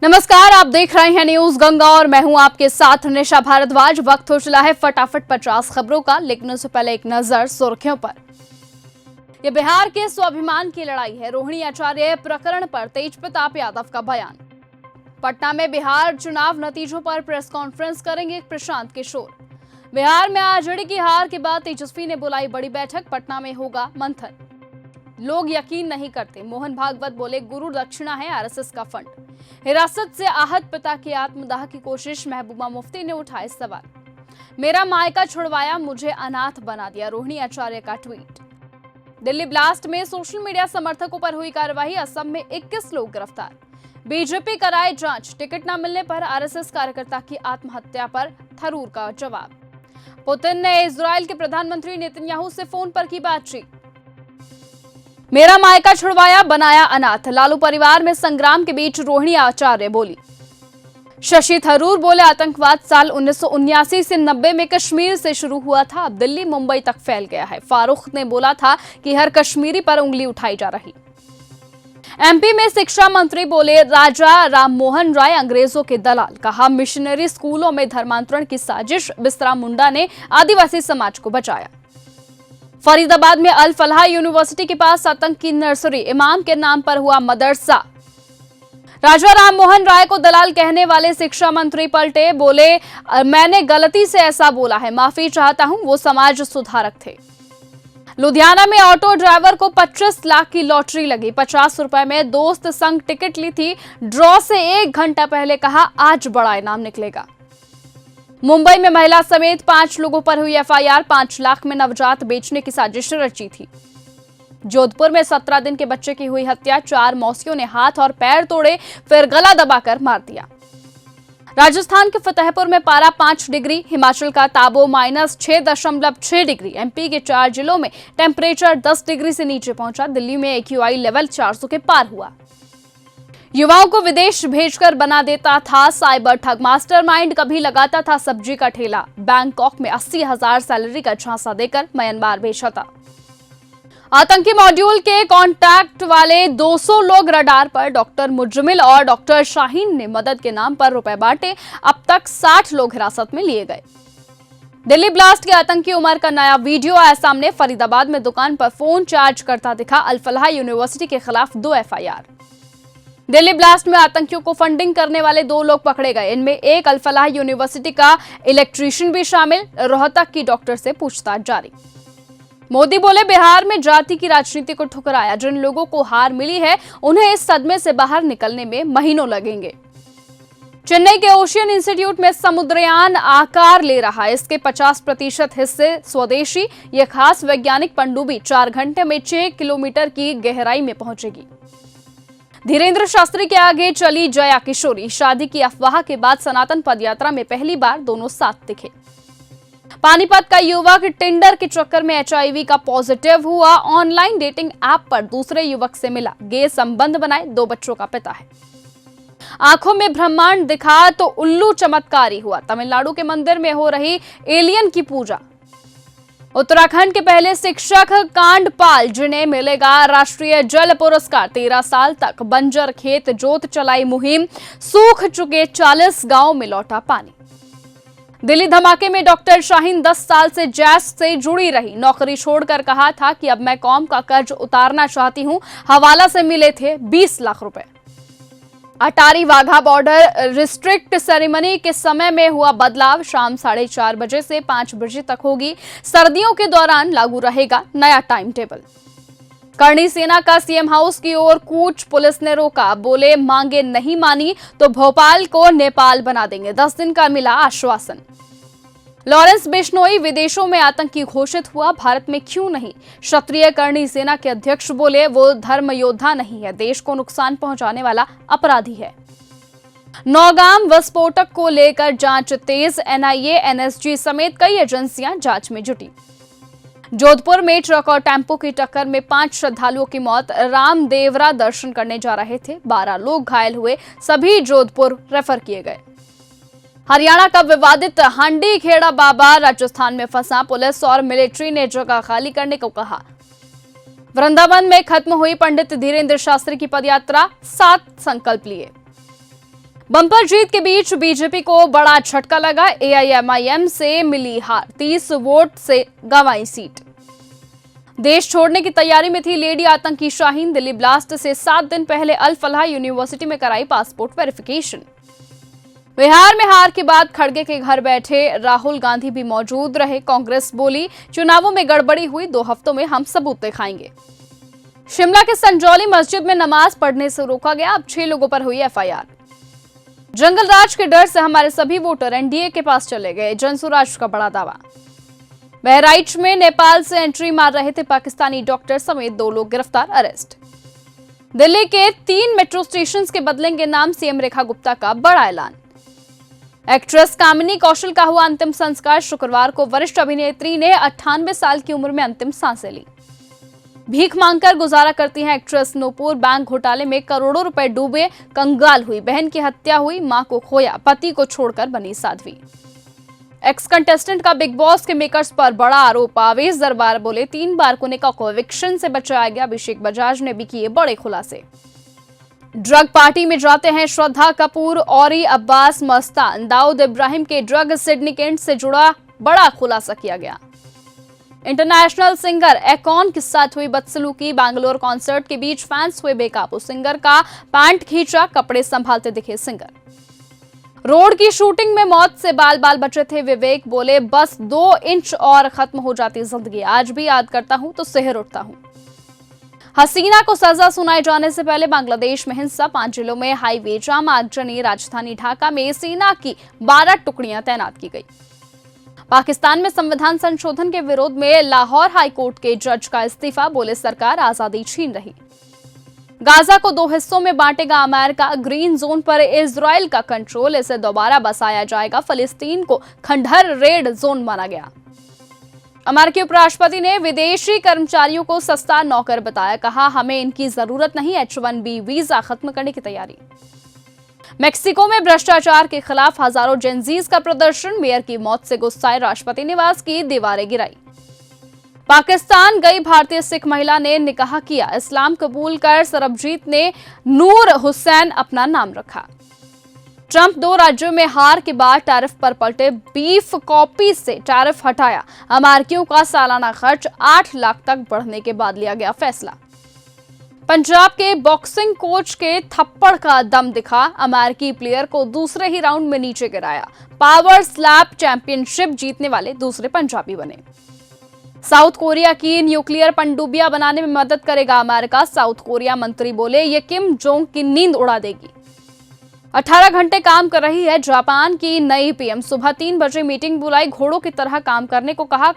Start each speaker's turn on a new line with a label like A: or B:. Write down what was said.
A: नमस्कार, आप देख रहे हैं न्यूज गंगा और मैं हूं आपके साथ निशा भारद्वाज। वक्त हो चला है फटाफट 50 खबरों का, लेकिन उससे पहले एक नजर सुर्खियों पर। यह बिहार के स्वाभिमान की लड़ाई है। रोहिणी आचार्य प्रकरण पर तेजप्रताप यादव का बयान। पटना में बिहार चुनाव नतीजों पर प्रेस कॉन्फ्रेंस करेंगे प्रशांत किशोर। बिहार में आरजेडी की हार के बाद तेजस्वी ने बुलाई बड़ी बैठक, पटना में होगा मंथन। लोग यकीन नहीं करते, मोहन भागवत बोले गुरु दक्षिणा है आरएसएस का फंड। हिरासत से आहत पिता की आत्मदाह की कोशिश, महबूबा मुफ्ती ने उठाए सवाल। मेरा मायका छुड़वाया, मुझे अनाथ बना दिया, रोहिणी आचार्य का ट्वीट। दिल्ली ब्लास्ट में सोशल मीडिया समर्थकों पर हुई कार्रवाई, असम में 21 लोग गिरफ्तार। बीजेपी कराए जांच, टिकट न मिलने पर आरएसएस कार्यकर्ता की आत्महत्या पर थरूर का जवाब। पुतिन ने इजराइल के प्रधानमंत्री नेतन्याहू से फोन पर की बातचीत। मेरा मायका छुड़वाया, बनाया अनाथ, लालू परिवार में संग्राम के बीच रोहिणी आचार्य बोली। शशि थरूर बोले आतंकवाद साल 1979 से 90 में कश्मीर से शुरू हुआ था, अब दिल्ली मुंबई तक फैल गया है। फारूक ने बोला था कि हर कश्मीरी पर उंगली उठाई जा रही। एमपी में शिक्षा मंत्री बोले राजा राममोहन राय अंग्रेजों के दलाल, कहा मिशनरी स्कूलों में धर्मांतरण की साजिश, बिस्तरा मुंडा ने आदिवासी समाज को बचाया। फरीदाबाद में अल फलाह यूनिवर्सिटी के पास आतंक की नर्सरी, इमाम के नाम पर हुआ मदरसा। राजा राममोहन राय को दलाल कहने वाले शिक्षा मंत्री पलटे, बोले मैंने गलती से ऐसा बोला है, माफी चाहता हूं, वो समाज सुधारक थे। लुधियाना में ऑटो ड्राइवर को 25 लाख की लॉटरी लगी, 50 रुपए में दोस्त संग टिकट ली थी, ड्रॉ से 1 घंटा पहले कहा आज बड़ा इनाम निकलेगा। मुंबई में महिला समेत 5 लोगों पर हुई एफआईआर, 5 लाख में नवजात बेचने की साजिश रची थी। जोधपुर में 17 दिन के बच्चे की हुई हत्या, 4 मौसियों ने हाथ और पैर तोड़े, फिर गला दबाकर मार दिया। राजस्थान के फतेहपुर में पारा 5 डिग्री, हिमाचल का ताबो -6.6 डिग्री, एमपी के 4 जिलों में टेम्परेचर 10 डिग्री से नीचे पहुंचा, दिल्ली में एक्यूआई लेवल 400 के पार हुआ। युवाओं को विदेश भेजकर बना देता था साइबर ठग, मास्टरमाइंड कभी लगाता था सब्जी का ठेला, बैंकॉक में 80,000 सैलरी का झांसा देकर म्यांमार भेजा था। आतंकी मॉड्यूल के कांटेक्ट वाले 200 लोग रडार पर, डॉक्टर मुजमिल और डॉक्टर शाहीन ने मदद के नाम पर रुपए बांटे, अब तक 60 लोग हिरासत में लिए गए। दिल्ली ब्लास्ट के आतंकी उमर का नया वीडियो आया सामने, फरीदाबाद में दुकान पर फोन चार्ज करता दिखा, अल फलाह यूनिवर्सिटी के खिलाफ 2 एफआईआर। दिल्ली ब्लास्ट में आतंकियों को फंडिंग करने वाले 2 लोग पकड़े गए, इनमें एक अल फलाह यूनिवर्सिटी का इलेक्ट्रीशियन भी शामिल, रोहतक की डॉक्टर से पूछताछ जारी। मोदी बोले बिहार में जाति की राजनीति को ठुकराया, जिन लोगों को हार मिली है उन्हें इस सदमे से बाहर निकलने में महीनों लगेंगे। चेन्नई के ओशियन इंस्टीट्यूट में समुद्रयान आकार ले रहा है, इसके 50% हिस्से स्वदेशी। यह खास वैज्ञानिक पनडुब्बी 4 घंटे में 6 किलोमीटर की गहराई में पहुंचेगी। धीरेन्द्र शास्त्री के आगे चली जया किशोरी, शादी की अफवाह के बाद सनातन पदयात्रा में पहली बार दोनों साथ दिखे। पानीपत का युवक टिंडर के चक्कर में एचआईवी का पॉजिटिव हुआ, ऑनलाइन डेटिंग ऐप पर दूसरे युवक से मिला, गे संबंध बनाए, 2 बच्चों का पिता है। आंखों में ब्रह्मांड दिखा तो उल्लू चमत्कारी हुआ, तमिलनाडु के मंदिर में हो रही एलियन की पूजा। उत्तराखंड के पहले शिक्षक कांडपाल, जिन्हें मिलेगा राष्ट्रीय जल पुरस्कार, 13 साल तक बंजर खेत जोत चलाई मुहिम, सूख चुके 40 गांवों में लौटा पानी। दिल्ली धमाके में डॉक्टर शाहीन 10 साल से जैश से जुड़ी रही, नौकरी छोड़कर कहा था कि अब मैं कौम का कर्ज उतारना चाहती हूं, हवाला से मिले थे 20 लाख रुपए। Attari Wagah border restrict ceremony के समय में हुआ बदलाव, शाम 4:30 बजे से 5 बजे तक होगी, सर्दियों के दौरान लागू रहेगा नया टाइम टेबल। करणी सेना का सीएम हाउस की ओर कूच, पुलिस ने रोका, बोले मांगे नहीं मानी तो भोपाल को नेपाल बना देंगे, 10 दिन का मिला आश्वासन। लॉरेंस बिश्नोई विदेशों में आतंकी घोषित हुआ, भारत में क्यों नहीं, क्षत्रिय करणी सेना के अध्यक्ष बोले वो धर्म योद्धा नहीं है, देश को नुकसान पहुंचाने वाला अपराधी है। नौगाम विस्फोटक को लेकर जांच तेज, एनआईए, एनएसजी समेत कई एजेंसियां जांच में जुटी। जोधपुर में ट्रक और टेम्पो की टक्कर में 5 श्रद्धालुओं की मौत, रामदेवरा दर्शन करने जा रहे थे, 12 लोग घायल हुए, सभी जोधपुर रेफर किए गए। हरियाणा का विवादित हांडी खेड़ा बाबा राजस्थान में फंसा, पुलिस और मिलिट्री ने जगह खाली करने को कहा। वृंदावन में खत्म हुई पंडित धीरेन्द्र शास्त्री की पदयात्रा, 7 संकल्प लिए। बम्पर जीत के बीच बीजेपी को बड़ा झटका लगा। एआईएमआईएम से मिली हार, 30 वोट से गंवाई सीट। देश छोड़ने की तैयारी में थी लेडी आतंकी शाहीन। दिल्ली ब्लास्ट से 7 दिन पहले अल फलाह यूनिवर्सिटी में कराई पासपोर्ट वेरिफिकेशन। बिहार में हार के बाद खड़गे के घर बैठे राहुल गांधी भी मौजूद रहे। कांग्रेस बोली, चुनावों में गड़बड़ी हुई, 2 हफ्तों में हम सबूत दिखाएंगे। शिमला के संजौली मस्जिद में नमाज पढ़ने से रोका गया, अब 6 लोगों पर हुई एफआईआर। जंगल राज के डर से हमारे सभी वोटर एनडीए के पास चले गए, जनसुराज का बड़ा दावा। बहराइच में नेपाल से एंट्री मार रहे थे पाकिस्तानी डॉक्टर समेत 2 लोग गिरफ्तार, अरेस्ट। दिल्ली के 3 मेट्रो स्टेशन के बदलेंगे नाम, सीएम रेखा गुप्ता का बड़ा ऐलान। एक्ट्रेस कामिनी कौशल का हुआ अंतिम संस्कार, शुक्रवार को वरिष्ठ अभिनेत्री ने 98 साल की उम्र में अंतिम सांसें ली। भीख मांगकर गुजारा करती हैं एक्ट्रेस नूपुर, बैंक घोटाले में करोड़ों रुपए डूबे, कंगाल हुई, बहन की हत्या हुई, मां को खोया, पति को छोड़कर बनी साध्वी। एक्स कंटेस्टेंट का बिग बॉस के मेकर्स पर बड़ा आरोप, आवेश दरबार बोले 3 बारकोनिका को एविक्शन से बचाया गया। अभिषेक बजाज ने भी किए बड़े खुलासे। ड्रग पार्टी में जाते हैं श्रद्धा कपूर, औरी अब्बास मस्तान, दाऊद इब्राहिम के ड्रग सिंडिकेट से जुड़ा बड़ा खुलासा किया गया। इंटरनेशनल सिंगर एकॉन के साथ हुई बदसलूकी, बैंगलोर कॉन्सर्ट के बीच फैंस हुए बेकाबू, सिंगर का पैंट खींचा, कपड़े संभालते दिखे सिंगर। रोड की शूटिंग में मौत से बाल बाल बचे थे विवेक, बोले बस 2 इंच और खत्म हो जाती जिंदगी, आज भी याद करता हूं तो सिहर उठता हूं। हसीना को सजा सुनाए जाने से पहले बांग्लादेश में हिंसा, 5 जिलों में हाईवे जाम, आगजनी। राजधानी ढाका में सेना की 12 टुकड़ियां तैनात की गई। पाकिस्तान में संविधान संशोधन के विरोध में लाहौर हाईकोर्ट के जज का इस्तीफा, बोले सरकार आजादी छीन रही। गाजा को 2 हिस्सों में बांटेगा अमेरिका, ग्रीन जोन पर इजराइल का कंट्रोल, इसे दोबारा बसाया जाएगा। फिलिस्तीन को खंडहर रेड जोन माना गया। अमेरिकी उपराष्ट्रपति ने विदेशी कर्मचारियों को सस्ता नौकर बताया, कहा हमें इनकी जरूरत नहीं, H1B वीजा खत्म करने की तैयारी। मेक्सिको में भ्रष्टाचार के खिलाफ हजारों जेनजीज का प्रदर्शन, मेयर की मौत से गुस्साए राष्ट्रपति निवास की दीवारें गिराई। पाकिस्तान गई भारतीय सिख महिला ने निकाह किया, इस्लाम कबूल कर सरबजीत ने नूर हुसैन अपना नाम रखा। ट्रंप 2 राज्यों में हार के बाद टैरिफ पर पलटे, बीफ कॉपी से टैरिफ हटाया। अमेरिकियों का सालाना खर्च 8 लाख तक बढ़ने के बाद लिया गया फैसला। पंजाब के बॉक्सिंग कोच के थप्पड़ का दम दिखा, अमेरिकी प्लेयर को दूसरे ही राउंड में नीचे गिराया। पावर स्लैप चैंपियनशिप जीतने वाले दूसरे पंजाबी बने। साउथ कोरिया की न्यूक्लियर पनडुब्बियां बनाने में मदद करेगा अमेरिका, साउथ कोरिया मंत्री बोले ये किम जोंग की नींद उड़ा देगी। 18 घंटे काम कर रही है जापान की नई पीएम, सुबह 3 बजे मीटिंग बुलाई, घोड़ों की तरह काम करने को कहा।